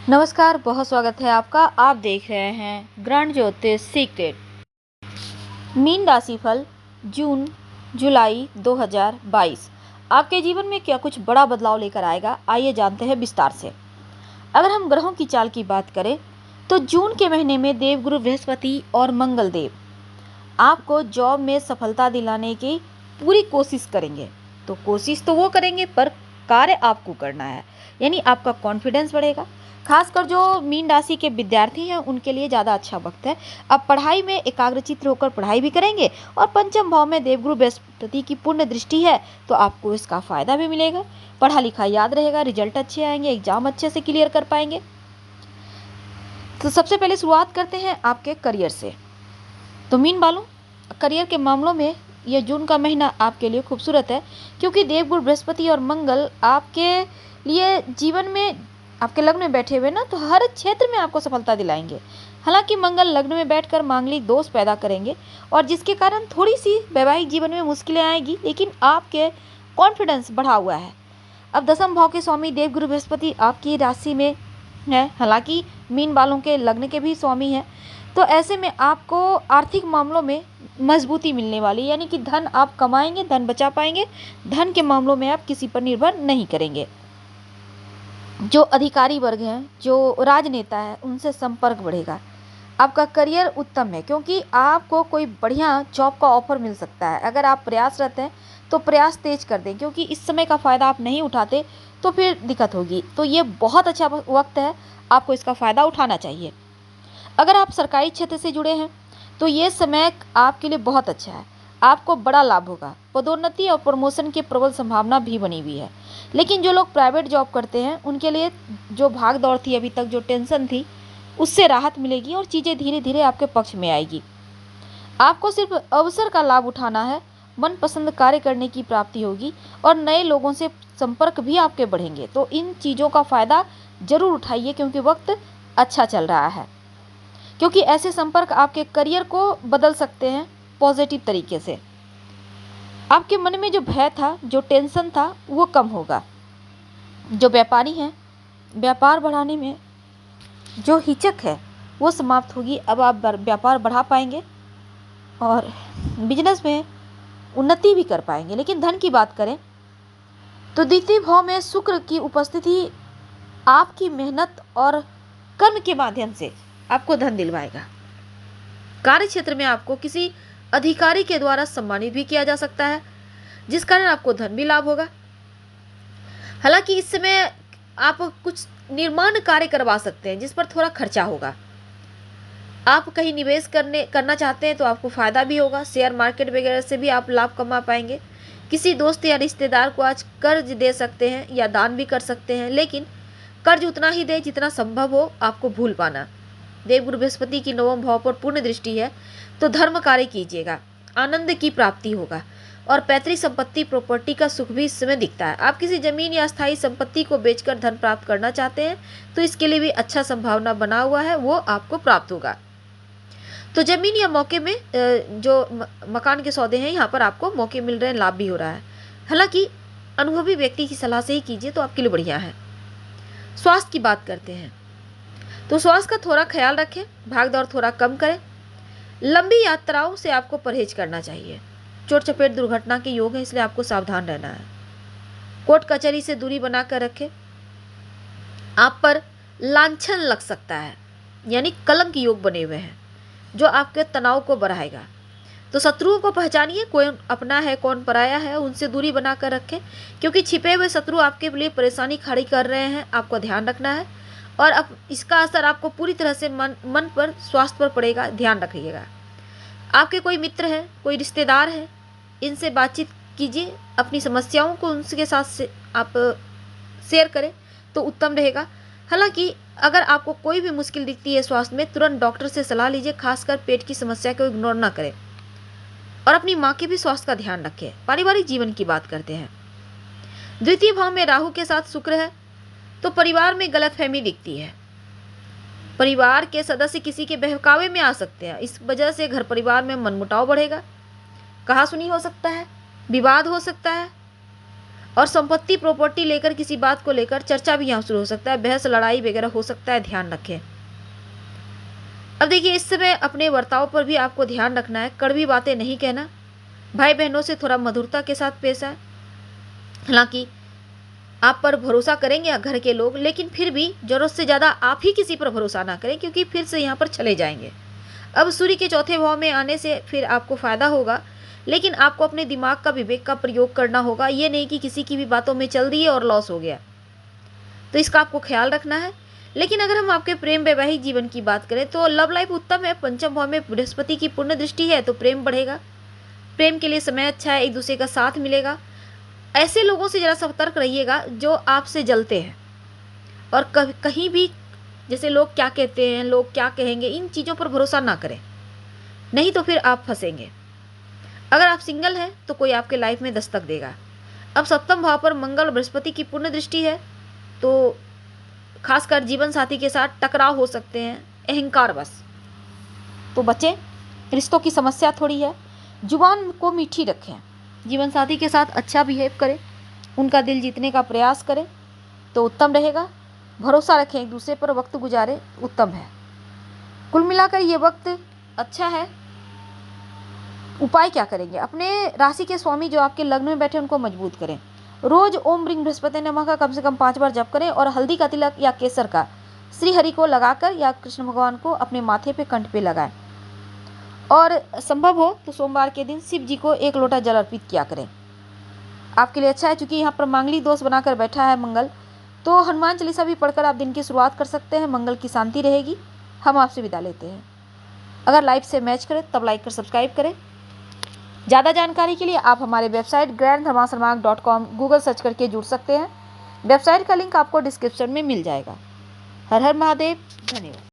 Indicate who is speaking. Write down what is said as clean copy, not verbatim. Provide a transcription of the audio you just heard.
Speaker 1: नमस्कार, बहुत स्वागत है आपका। आप देख रहे हैं ग्रहण ज्योतिष सीक्रेट। मीन राशिफल जून जुलाई 2022 आपके जीवन में क्या कुछ बड़ा बदलाव लेकर आएगा, आइए जानते हैं विस्तार से। अगर हम ग्रहों की चाल की बात करें तो जून के महीने में देवगुरु बृहस्पति और मंगल देव आपको जॉब में सफलता दिलाने की पूरी कोशिश करेंगे। तो कोशिश तो वो करेंगे पर कार्य आपको करना है, यानी आपका कॉन्फिडेंस बढ़ेगा। खासकर जो मीन राशि के विद्यार्थी हैं उनके लिए ज़्यादा अच्छा वक्त है। अब पढ़ाई में एकाग्रचित्त होकर पढ़ाई भी करेंगे और पंचम भाव में देवगुरु बृहस्पति की पूर्ण दृष्टि है तो आपको इसका फायदा भी मिलेगा। पढ़ा लिखा याद रहेगा, रिजल्ट अच्छे आएंगे, एग्जाम अच्छे से क्लियर कर पाएंगे। तो सबसे पहले शुरुआत करते हैं आपके करियर से। तो मीन वालों, करियर के मामलों में यह जून का महीना आपके लिए खूबसूरत है, क्योंकि देवगुरु बृहस्पति और मंगल आपके लिए जीवन में आपके लग्न में बैठे हुए ना, तो हर क्षेत्र में आपको सफलता दिलाएंगे। हालांकि मंगल लग्न में बैठकर मांगलिक दोष पैदा करेंगे और जिसके कारण थोड़ी सी वैवाहिक जीवन में मुश्किलें आएगी, लेकिन आपके कॉन्फिडेंस बढ़ा हुआ है। अब दसम भाव के स्वामी देवगुरु बृहस्पति आपकी राशि में है, हालांकि मीन वालों के लग्न के भी स्वामी हैं। तो ऐसे में आपको आर्थिक मामलों में मजबूती मिलने वाली, यानी कि धन आप कमाएंगे, धन बचा पाएंगे। धन के मामलों में आप किसी पर निर्भर नहीं करेंगे। जो अधिकारी वर्ग हैं, जो राजनेता है, उनसे संपर्क बढ़ेगा। आपका करियर उत्तम है, क्योंकि आपको कोई बढ़िया जॉब का ऑफर मिल सकता है। अगर आप प्रयासरत हैं तो प्रयास तेज कर दें, क्योंकि इस समय का फ़ायदा आप नहीं उठाते तो फिर दिक्कत होगी। तो ये बहुत अच्छा वक्त है, आपको इसका फ़ायदा उठाना चाहिए। अगर आप सरकारी क्षेत्र से जुड़े हैं तो ये समय आपके लिए बहुत अच्छा है। आपको बड़ा लाभ होगा। पदोन्नति और प्रमोशन की प्रबल संभावना भी बनी हुई है। लेकिन जो लोग प्राइवेट जॉब करते हैं उनके लिए जो भाग दौड़ थी, अभी तक जो टेंशन थी, उससे राहत मिलेगी और चीज़ें धीरे धीरे आपके पक्ष में आएगी। आपको सिर्फ अवसर का लाभ उठाना है, मनपसंद कार्य करने की प्राप्ति होगी और नए लोगों से संपर्क भी आपके बढ़ेंगे। तो इन चीज़ों का फ़ायदा जरूर उठाइए, क्योंकि वक्त अच्छा चल रहा है। क्योंकि ऐसे संपर्क आपके करियर को बदल सकते हैं पॉजिटिव तरीके से। आपके मन में जो भय था, जो टेंशन था, वो कम होगा। जो व्यापारी हैं, व्यापार बढ़ाने में जो हिचक है वो समाप्त होगी। अब आप व्यापार बढ़ा पाएंगे और बिजनेस में उन्नति भी कर पाएंगे। लेकिन धन की बात करें तो द्वितीय भाव में शुक्र की उपस्थिति आपकी मेहनत और कर्म के माध्यम से आपको धन दिलवाएगा। कार्य क्षेत्र में आपको किसी अधिकारी के द्वारा सम्मानित भी किया जा सकता है, जिस कारण आपको धन भी लाभ होगा। हालांकि इस समय आप कुछ निर्माण कार्य करवा सकते हैं, जिस पर थोड़ा खर्चा होगा। आप कहीं निवेश करना चाहते हैं तो आपको फायदा भी होगा। शेयर मार्केट वगैरह से भी आप लाभ कमा पाएंगे। किसी दोस्त या रिश्तेदार को आज कर्ज दे सकते हैं या दान भी कर सकते हैं, लेकिन कर्ज उतना ही दे जितना संभव हो आपको भूल पाना। देवगुरु बृहस्पति की नवम भाव पर पूर्ण दृष्टि है, तो धर्म कार्य कीजिएगा, आनंद की प्राप्ति होगा और पैतृक संपत्ति प्रॉपर्टी का सुख भी इस समय दिखता है। आप किसी जमीन या स्थायी संपत्ति को बेचकर धन प्राप्त करना चाहते हैं तो इसके लिए भी अच्छा संभावना बना हुआ है, वो आपको प्राप्त होगा। तो जमीन या मौके में जो मकान के सौदे हैं, यहाँ पर आपको मौके मिल रहे हैं, लाभ भी हो रहा है। हालांकि अनुभवी व्यक्ति की सलाह से ही कीजिए तो आपके लिए बढ़िया है। स्वास्थ्य की बात करते हैं तो स्वास्थ्य का थोड़ा ख्याल रखें, भाग दौड़ थोड़ा कम करें। लंबी यात्राओं से आपको परहेज करना चाहिए। चोट चपेट दुर्घटना के योग है, इसलिए आपको सावधान रहना है। कोर्ट कचहरी से दूरी बनाकर रखें। आप पर लांछन लग सकता है, यानी कलंक योग बने हुए हैं, जो आपके तनाव को बढ़ाएगा। तो शत्रुओं को पहचानिए, कौन अपना है कौन पराया है, उनसे दूरी बनाकर रखें, क्योंकि छिपे हुए शत्रु आपके लिए परेशानी खड़ी कर रहे हैं। आपको ध्यान रखना है और अब इसका असर आपको पूरी तरह से मन पर, स्वास्थ्य पर पड़ेगा, ध्यान रखिएगा। आपके कोई मित्र हैं, कोई रिश्तेदार हैं, इनसे बातचीत कीजिए। अपनी समस्याओं को उनके साथ आप शेयर करें तो उत्तम रहेगा। हालांकि अगर आपको कोई भी मुश्किल दिखती है स्वास्थ्य में, तुरंत डॉक्टर से सलाह लीजिए। खासकर पेट की समस्या को इग्नोर ना करें और अपनी माँ के भी स्वास्थ्य का ध्यान रखें। पारिवारिक जीवन की बात करते हैं। द्वितीय भाव में राहु के साथ शुक्र है, तो परिवार में गलतफहमी दिखती है। परिवार के सदस्य किसी के बहकावे में आ सकते हैं। इस वजह से घर परिवार में मनमुटाव बढ़ेगा, कहासुनी हो सकता है, विवाद हो सकता है। और संपत्ति प्रॉपर्टी लेकर किसी बात को लेकर चर्चा भी यहाँ शुरू हो सकता है, बहस लड़ाई वगैरह हो सकता है, ध्यान रखें। अब देखिए इस समय अपने बर्ताव पर भी आपको ध्यान रखना है, कड़वी बातें नहीं कहना, भाई बहनों से थोड़ा मधुरता के साथ पेश आए। हालांकि आप पर भरोसा करेंगे घर के लोग, लेकिन फिर भी जरूरत से ज़्यादा आप ही किसी पर भरोसा ना करें, क्योंकि फिर से यहाँ पर चले जाएंगे। अब सूर्य के चौथे भाव में आने से फिर आपको फायदा होगा, लेकिन आपको अपने दिमाग का विवेक का प्रयोग करना होगा। ये नहीं कि किसी की भी बातों में चल दिए और लॉस हो गया, तो इसका आपको ख्याल रखना है। लेकिन अगर हम आपके प्रेम वैवाहिक जीवन की बात करें तो लव लाइफ उत्तम है। पंचम भाव में बृहस्पति की पूर्ण दृष्टि है तो प्रेम बढ़ेगा, प्रेम के लिए समय अच्छा है, एक दूसरे का साथ मिलेगा। ऐसे लोगों से ज़रा सतर्क रहिएगा जो आपसे जलते हैं, और कहीं भी जैसे लोग क्या कहते हैं, लोग क्या कहेंगे, इन चीज़ों पर भरोसा ना करें, नहीं तो फिर आप फंसेंगे। अगर आप सिंगल हैं तो कोई आपके लाइफ में दस्तक देगा। अब सप्तम भाव पर मंगल और बृहस्पति की पूर्ण दृष्टि है तो खासकर जीवन साथी के साथ टकराव हो सकते हैं अहंकार बस, तो बचें। रिश्तों की समस्या थोड़ी है, जुबान को मीठी रखें, जीवन साथी के साथ अच्छा बिहेव करें, उनका दिल जीतने का प्रयास करें तो उत्तम रहेगा। भरोसा रखें एक दूसरे पर, वक्त गुजारें, उत्तम है। कुल मिलाकर ये वक्त अच्छा है। उपाय क्या करेंगे? अपने राशि के स्वामी जो आपके लग्न में बैठे उनको मजबूत करें। रोज ओम ब्रिंग बृहस्पति नमः का कम से कम 5 बार जप करें और हल्दी का तिलक या केसर का श्री हरि को लगाकर या कृष्ण भगवान को अपने माथे पे, कंठ पे लगाएं। और संभव हो तो सोमवार के दिन शिव जी को 1 लोटा जल अर्पित किया करें, आपके लिए अच्छा है। क्योंकि यहाँ पर मांगलिक दोष बनाकर बैठा है मंगल, तो हनुमान चालीसा भी पढ़कर आप दिन की शुरुआत कर सकते हैं, मंगल की शांति रहेगी। हम आपसे विदा लेते हैं। अगर लाइव से मैच करें तब लाइक कर सब्सक्राइब करें। ज़्यादा जानकारी के लिए आप हमारे वेबसाइट grandharmasanmark.com गूगल सर्च करके जुड़ सकते हैं। वेबसाइट का लिंक आपको डिस्क्रिप्शन में मिल जाएगा। हर हर महादेव, धन्यवाद।